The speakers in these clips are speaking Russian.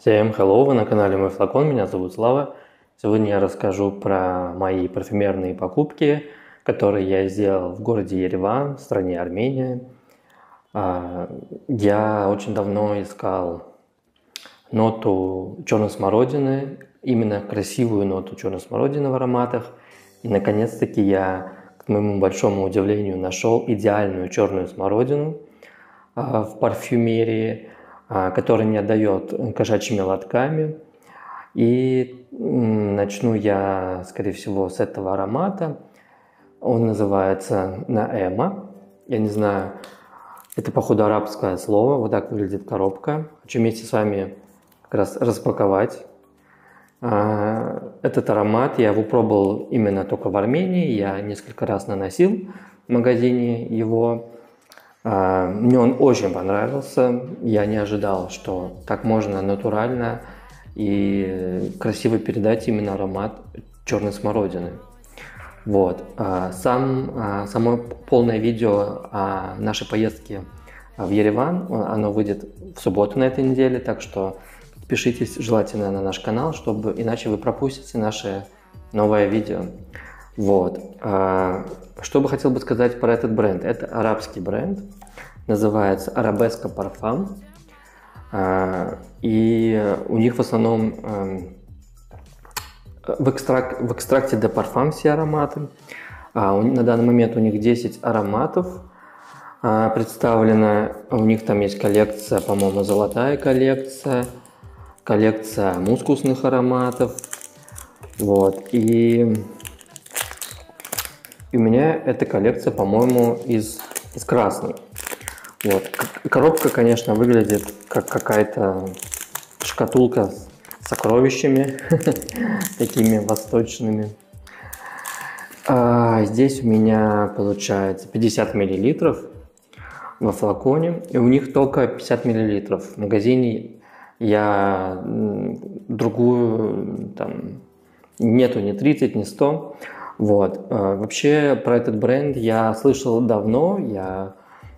Всем hello, вы на канале Мой Флакон, меня зовут Слава. Сегодня я расскажу про мои парфюмерные покупки, которые я сделал в городе Ереван, в стране Армения. Я очень давно искал ноту черной смородины, именно красивую ноту черной смородины в ароматах. И наконец-таки я, к моему большому удивлению, нашел идеальную черную смородину в парфюмерии, который не отдает кошачьими лотками. И начну я, скорее всего, с этого аромата. Он называется Наэма. Я не знаю, это, походу, арабское слово. Вот так выглядит коробка. Хочу вместе с вами как раз распаковать этот аромат. Я его пробовал именно только в Армении. Я несколько раз наносил в магазине его. Мне он очень понравился. Я не ожидал, что так можно натурально и красиво передать именно аромат черной смородины. Вот. Само полное видео о нашей поездке в Ереван, оно выйдет в субботу на этой неделе, так что подпишитесь желательно на наш канал, чтобы иначе вы пропустите наше новое видео. Вот. Что бы хотел сказать про этот бренд? Это арабский бренд, называется Arabesque Parfum. И у них в основном в экстракте de Parfum все ароматы. На данный момент у них 10 ароматов представлено. У них там есть коллекция, по-моему, золотая коллекция мускусных ароматов. Вот. И у меня эта коллекция, по-моему, из красной. Вот. Коробка, конечно, выглядит как какая-то шкатулка с сокровищами, такими восточными. Здесь у меня получается 50 мл во флаконе, и у них только 50 мл. В магазине я другую, там, нету ни 30, ни 100. Вот. Вообще про этот бренд я слышал давно, я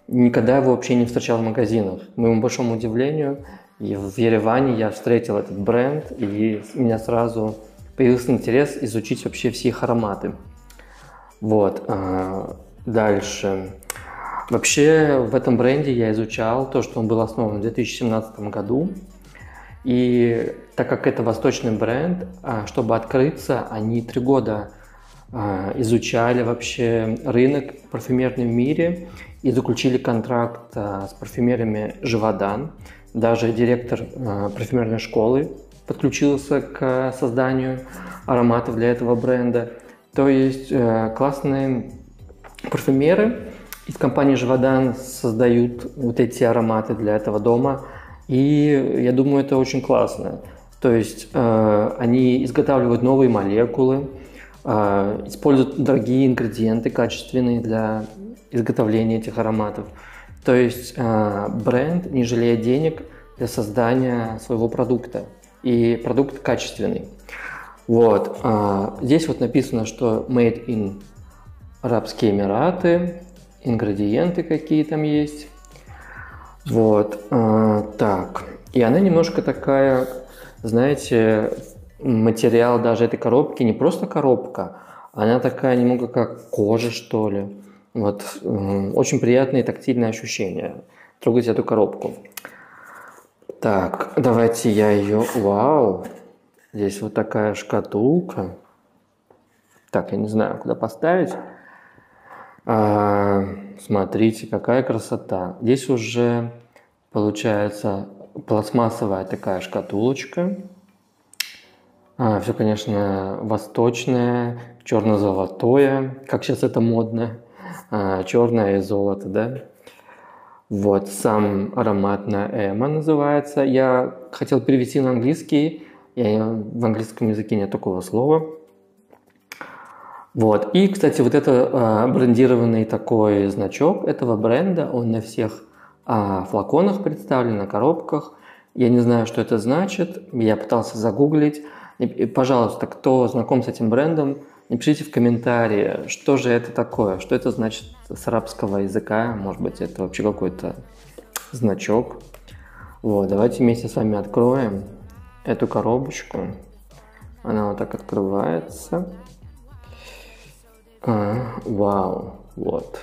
никогда его вообще не встречал в магазинах. К моему большому удивлению, и в Ереване я встретил этот бренд, и у меня сразу появился интерес изучить вообще все их ароматы. Вот. Дальше. Вообще в этом бренде я изучал то, что он был основан в 2017 году. И так как это восточный бренд, чтобы открыться, они 3 года изучали вообще рынок в парфюмерном мире и заключили контракт с парфюмерами Живодан. Даже директор парфюмерной школы подключился к созданию ароматов для этого бренда. То есть классные парфюмеры из компании Живодан создают вот эти ароматы для этого дома. И я думаю, это очень классно. То есть они изготавливают новые молекулы, используют дорогие ингредиенты, качественные для изготовления этих ароматов. То есть бренд не жалеет денег для создания своего продукта. И продукт качественный. Вот. Здесь вот написано, что made in Арабские Эмираты, ингредиенты какие там есть. Вот. Так. И она немножко такая, знаете, материал даже этой коробки не просто коробка, она такая немного как кожа, что ли. Вот. Очень приятные тактильные ощущения. Трогать эту коробку. Так, давайте я ее... Вау! Здесь вот такая шкатулка. Так, я не знаю, куда поставить. Смотрите, какая красота. Здесь уже получается пластмассовая такая шкатулочка. Все, конечно, восточное, черно-золотое, как сейчас это модно. Черное и золото, да? Вот, сам аромат Наэма называется. Я хотел перевести на английский. В английском языке нет такого слова. Вот. И, кстати, вот это брендированный такой значок этого бренда, он на всех флаконах представлен, на коробках. Я не знаю, что это значит. Я пытался загуглить. И, пожалуйста, кто знаком с этим брендом, напишите в комментарии, что же это такое, что это значит с арабского языка. Может быть, это вообще какой-то значок. Вот, давайте вместе с вами откроем. эту коробочку. Она вот так открывается. Вау, вот.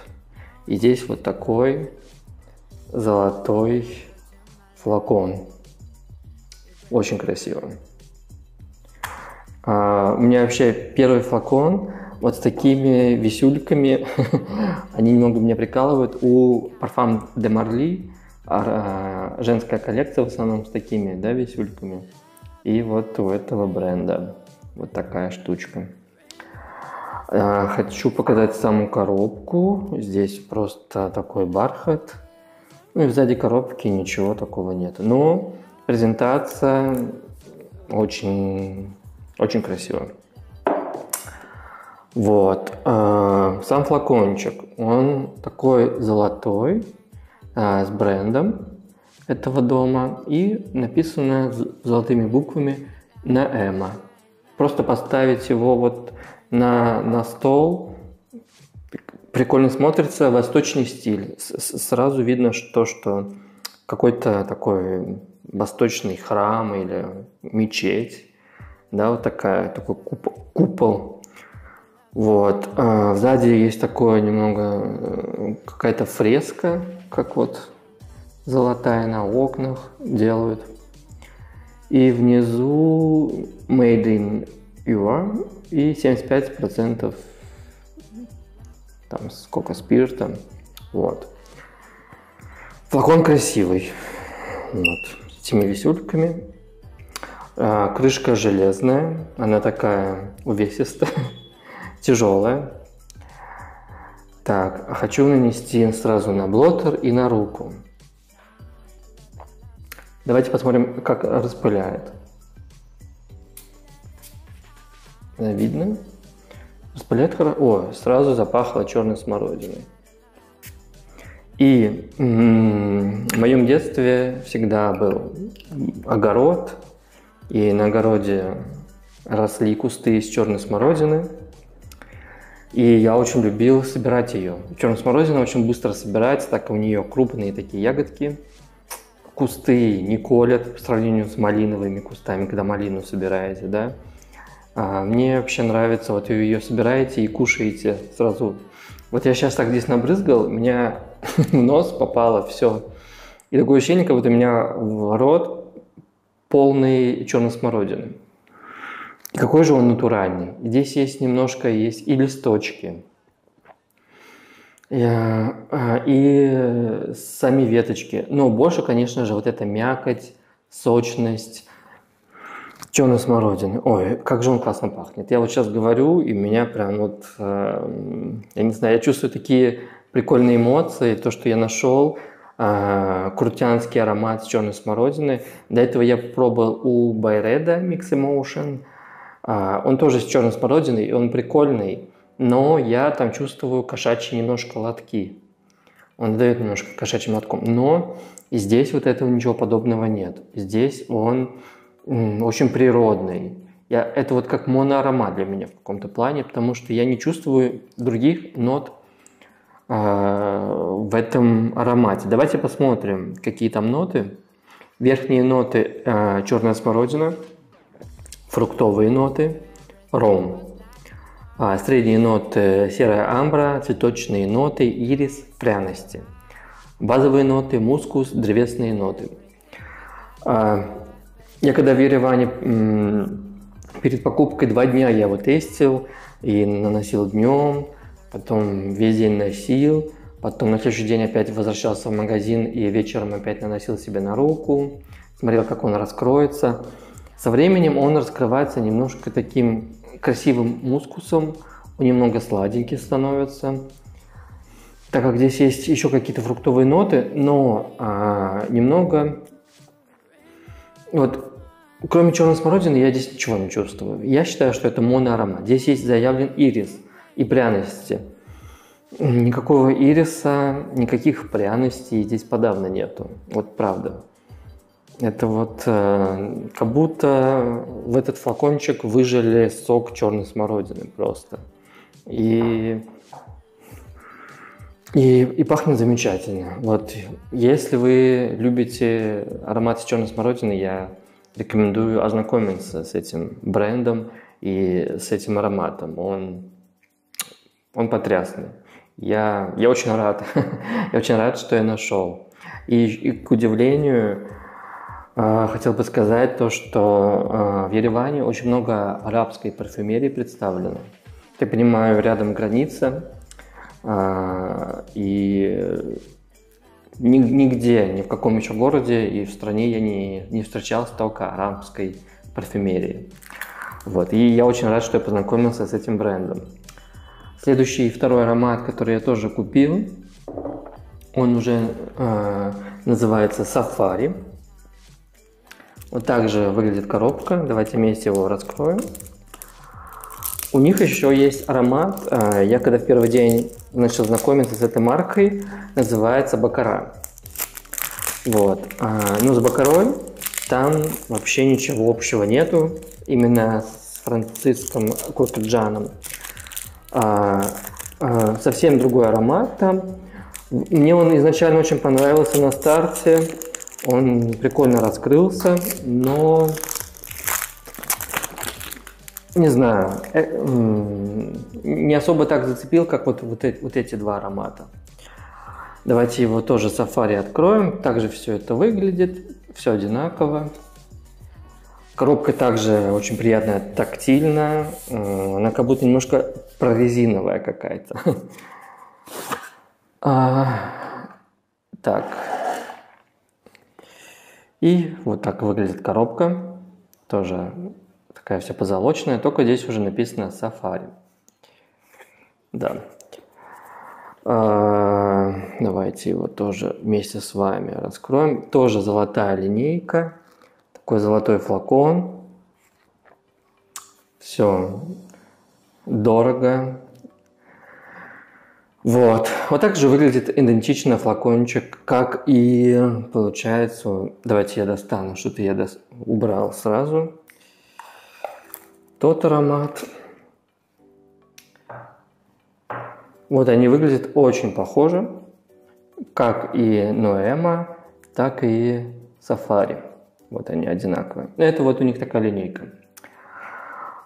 И здесь вот такой золотой флакон. Очень красиво. У меня вообще первый флакон вот с такими висюльками. Они немного меня прикалывают. У Parfum de Marly женская коллекция в основном с такими, да, висюльками. И вот у этого бренда вот такая штучка. Хочу показать саму коробку. Здесь просто такой бархат. Ну и сзади коробки ничего такого нет. Но презентация очень, очень красивая. Вот. Сам флакончик, он такой золотой, с брендом этого дома. И написано золотыми буквами на Эма. Просто поставить его вот на стол, прикольно смотрится, восточный стиль. Сразу видно, что какой-то такой восточный храм или мечеть. Да, вот такой купол. Вот. Сзади есть такое немного какая-то фреска, как вот золотая на окнах делают. И внизу Made in UR и 75% там сколько спирта. Вот. Флакон красивый. Вот. С этими висюльками. Крышка железная. Она такая увесистая, тяжелая. Так, хочу нанести сразу на блотер и на руку. Давайте посмотрим, как распыляет. Видно? Распыляет хорошо. О, сразу запахло черной смородиной. И в моем детстве всегда был огород. И на огороде росли кусты из черной смородины. И я очень любил собирать ее. Черная смородина очень быстро собирается, так как у нее крупные такие ягодки. Кусты не колят по сравнению с малиновыми кустами, когда малину собираете, да. Мне вообще нравится, вот вы ее собираете и кушаете сразу. Вот я сейчас так здесь набрызгал, у меня в нос попало все. И такое ощущение, как будто у меня в рот полный черной смородины. И какой же он натуральный. Здесь есть немножко, есть и листочки, и сами веточки. Но больше, конечно же, вот эта мякоть, сочность черной смородины. Ой, как же он классно пахнет. Я вот сейчас говорю, и меня прям вот, я не знаю, я чувствую такие прикольные эмоции, то, что я нашел крутянский аромат черной смородины. До этого я пробовал у Byredo Mix Emotion. Он тоже с черной смородиной, и он прикольный, но я там чувствую кошачьи немножко лотки. Он дает немножко кошачьим лотком, но здесь вот этого ничего подобного нет. Здесь он очень природный. Это вот как моноаромат для меня в каком-то плане, потому что я не чувствую других нот в этом аромате. Давайте посмотрим, какие там ноты. Верхние ноты черная смородина, фруктовые ноты, ром. Средние ноты серая амбра, цветочные ноты, ирис, пряности. Базовые ноты мускус, древесные ноты. Я когда в Ереване перед покупкой 2 дня я его тестил и наносил днем, потом весь день носил, потом на следующий день опять возвращался в магазин и вечером опять наносил себе на руку, смотрел, как он раскроется. Со временем он раскрывается немножко таким красивым мускусом, он немного сладенький становится, так как здесь есть еще какие-то фруктовые ноты, но немного, вот, кроме черной смородины я здесь ничего не чувствую. Я считаю, что это моноаромат. Здесь есть заявлен ирис и пряности. Никакого ириса, никаких пряностей здесь подавно нету, вот правда. Это вот как будто в этот флакончик выжали сок черной смородины просто. И пахнет замечательно. Вот, если вы любите аромат черной смородины, я рекомендую ознакомиться с этим брендом и с этим ароматом. Он потрясный. Я очень рад. Я очень рад, что я нашел. И к удивлению, хотел бы сказать то, что в Ереване очень много арабской парфюмерии представлено. Я понимаю, рядом граница, и нигде, ни в каком еще городе и в стране я не встречал столько арабской парфюмерии. Вот. И я очень рад, что я познакомился с этим брендом. Следующий, второй аромат, который я тоже купил, он уже называется Safari. Вот так же выглядит коробка. Давайте вместе его раскроем. У них еще есть аромат. Я когда в первый день начал знакомиться с этой маркой, называется Бакара. Вот. Ну, с Бакарой там вообще ничего общего нету. Именно с Франциском Кокоджаном. Совсем другой аромат там. Мне он изначально очень понравился на старте. Он прикольно раскрылся, но не знаю, не особо так зацепил, как вот эти два аромата. Давайте его тоже Safari откроем. Также все это выглядит, все одинаково. Коробка также очень приятная, тактильная. Она как будто немножко прорезиновая какая-то. Так. И вот так выглядит коробка. Тоже такая вся позолоченная, только здесь уже написано Safari. Да. Давайте его тоже вместе с вами раскроем. Тоже золотая линейка. Такой золотой флакон. Все дорого. Вот. Вот так же выглядит идентично флакончик, как и получается. Давайте я достану, что-то я убрал сразу. Тот аромат. Вот они выглядят очень похоже, как и Noema, так и Safari. Вот они одинаковые. Это вот у них такая линейка.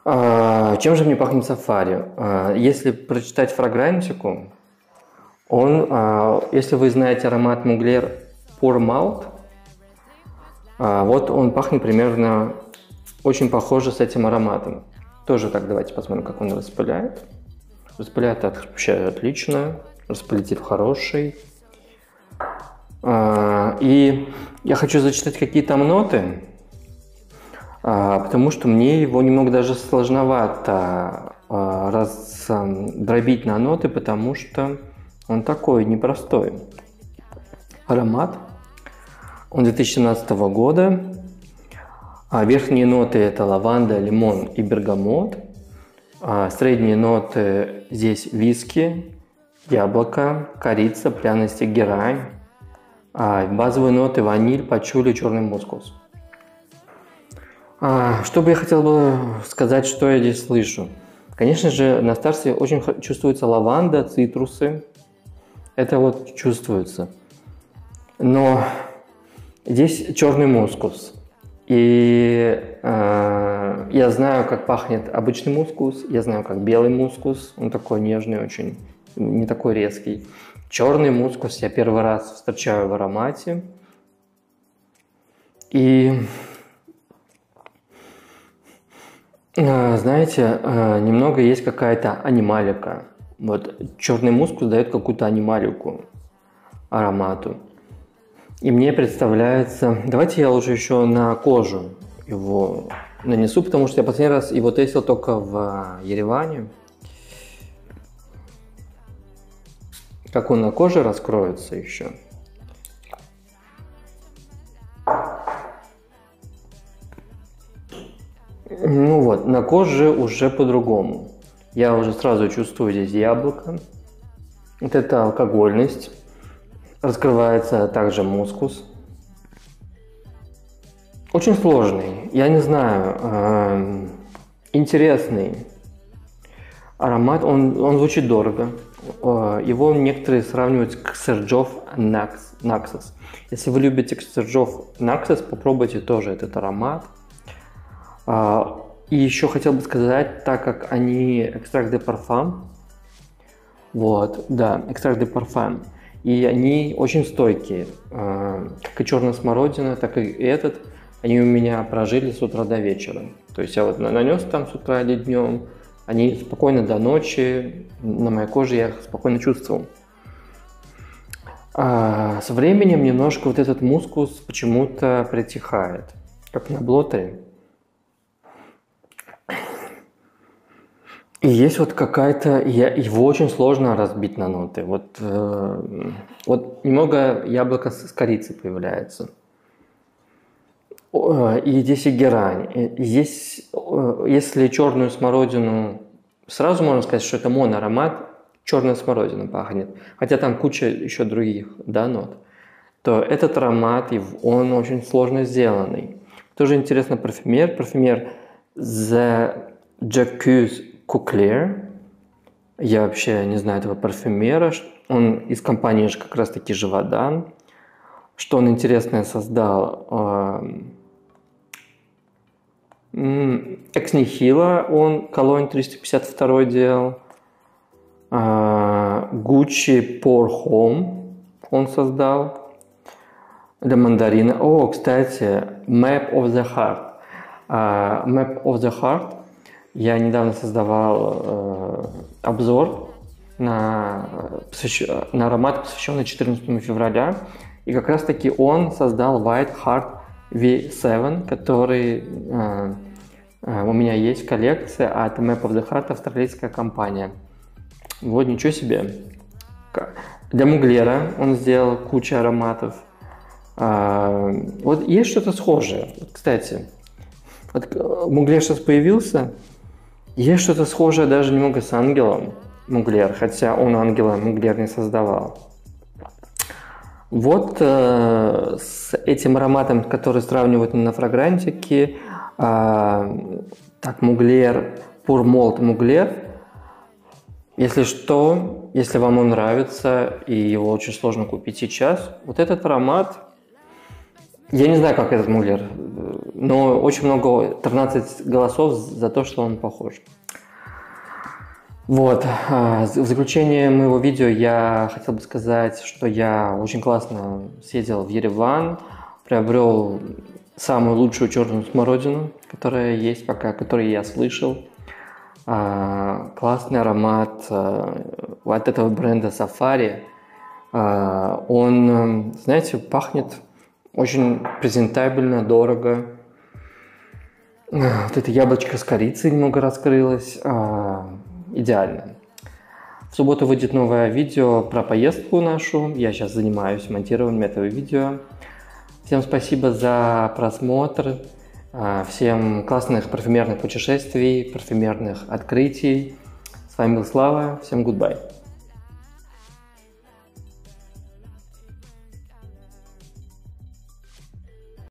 Чем же мне пахнет Safari? Если прочитать фрагрантику, если вы знаете аромат Mugler Pour Mouth, вот он пахнет примерно очень похоже с этим ароматом. Тоже так, давайте посмотрим, как он распыляет. Распыляет вообще отлично, распылитель хороший. И я хочу зачитать, какие там ноты, потому что мне его немного даже сложновато раздробить на ноты, потому что он такой непростой. Аромат. Он 2017 года. Верхние ноты это лаванда, лимон и бергамот. Средние ноты здесь виски, яблоко, корица, пряности, герань. Базовые ноты ваниль, пачули, черный мускус. Что бы я хотел бы сказать, что я здесь слышу? Конечно же, на старте очень чувствуется лаванда, цитрусы. Это вот чувствуется. Но здесь черный мускус. И я знаю, как пахнет обычный мускус, я знаю, как белый мускус. Он такой нежный очень, не такой резкий. Черный мускус я первый раз встречаю в аромате. И знаете, немного есть какая-то анималика. Вот черный мускус дает какую-то анималику аромату. И мне представляется... Давайте я лучше еще на кожу его нанесу, потому что я последний раз его тестил только в Ереване. Как он на коже раскроется еще. Ну вот, на коже уже по-другому. Я уже сразу чувствую здесь яблоко. Вот это алкогольность. Раскрывается также мускус. Очень сложный, я не знаю, интересный аромат. Он звучит дорого. Его некоторые сравнивают с Xerjoff Naxos. Если вы любите Xerjoff Naxos, попробуйте тоже этот аромат. И еще хотел бы сказать, так как они экстракт де парфам, вот, да, экстракт де парфам, и они очень стойкие, как и черная смородина, так и этот, они у меня прожили с утра до вечера. То есть я вот нанес там с утра или днем, они спокойно до ночи, на моей коже я их спокойно чувствовал. Со временем немножко вот этот мускус почему-то притихает, как на блотере. И есть вот какая-то... Его очень сложно разбить на ноты. Вот немного яблоко с корицей появляется. И здесь и герань. Здесь, если черную смородину... Сразу можно сказать, что это моноаромат, черная смородина пахнет. Хотя там куча еще других, да, нот. То этот аромат, он очень сложно сделанный. Тоже интересно парфюмер. Парфюмер The Jacques Cochlear. Я вообще не знаю этого парфюмера. Он из компании же как раз таки Живодан. Что он интересное создал? Экс Нихила он колонь 352 делал. Gucci Pour Home он создал. Для мандарина. О, кстати, Map of the Heart. Map of the Heart. Я недавно создавал обзор на аромат, посвященный 14 февраля. И как раз таки он создал White Heart V7, который у меня есть в коллекции от Map of the Heart, австралийская компания. Вот, ничего себе. Для Муглера он сделал кучу ароматов. Вот есть что-то схожее. Вот, кстати, вот Муглер сейчас появился. Есть что-то схожее даже немного с Ангелом Муглер, хотя он Ангела Муглер не создавал. Вот с этим ароматом, который сравнивают на фрагрантике, так, Муглер, Pour Malt Муглер. Если что, если вам он нравится и его очень сложно купить сейчас, вот этот аромат, я не знаю, как этот Муглер, но очень много, 13 голосов за то, что он похож. Вот, в заключение моего видео я хотел бы сказать, что я очень классно съездил в Ереван, приобрел самую лучшую черную смородину, которая есть пока, которую я слышал. Классный аромат от этого бренда Safari. Он, знаете, пахнет очень презентабельно, дорого. Вот это яблочко с корицей немного раскрылось. Идеально. В субботу выйдет новое видео про поездку нашу. Я сейчас занимаюсь монтированием этого видео. Всем спасибо за просмотр. Всем классных парфюмерных путешествий, парфюмерных открытий. С вами был Слава. Всем goodbye.